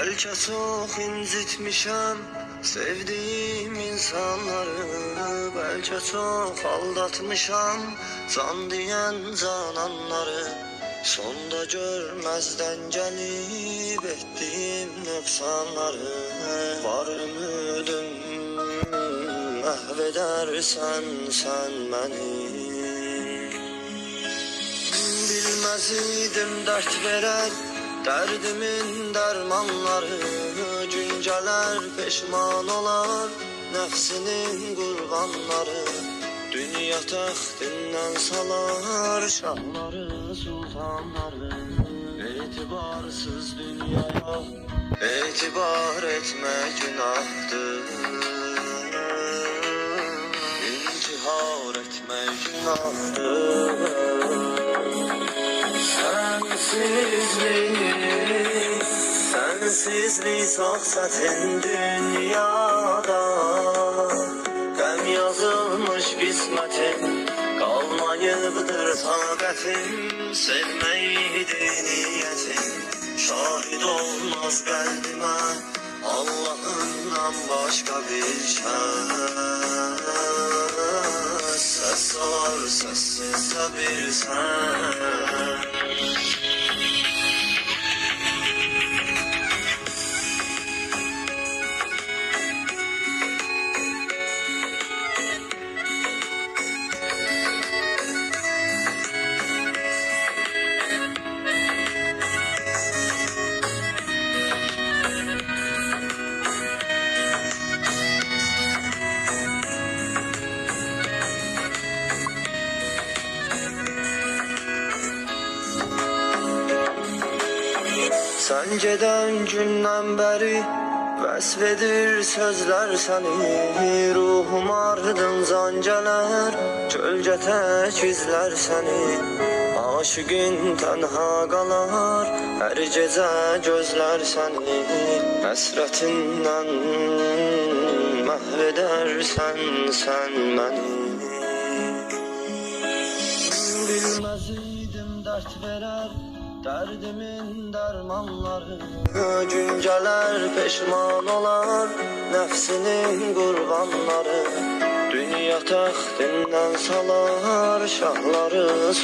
Belki çok incitmişim sevdiğim insanları, belki çok aldatmışam can diyen cananları. Sonda görmezden gelip ettiğim nöksanları, var ümidim mahvedersen sen beni. Bilmez idim dert veren derdimin dermanları, günceler peşman olar nefsinin kurbanları. Dünya taxtindən salar şahları sultanları. Etibarsız dünyaya etibar etmek günahdır, intihar etmek günahdır. Sensizlik çok çetin dünyada, qəm yazılmış qismətim, qalmayıbdır taqətim. Sevməkdir niyyətim, şahid olmaz qəlbimə Allah'ından başqa bir kəs. Səs salar səssizcə bir sən. Sen geden gündən bəri vəsf edir sözlər səni, ruhum ardıncan gələr, kölgə tək izlər səni. Aşıqın tənha qalar, hər gecə gözlər səni, həsrətindən məhv edərsən sən məni. Bilməz idim dert verər derdimin dermanları, günceler peşman olar nefsinin kurbanları. Dünya taxtindən salar şahları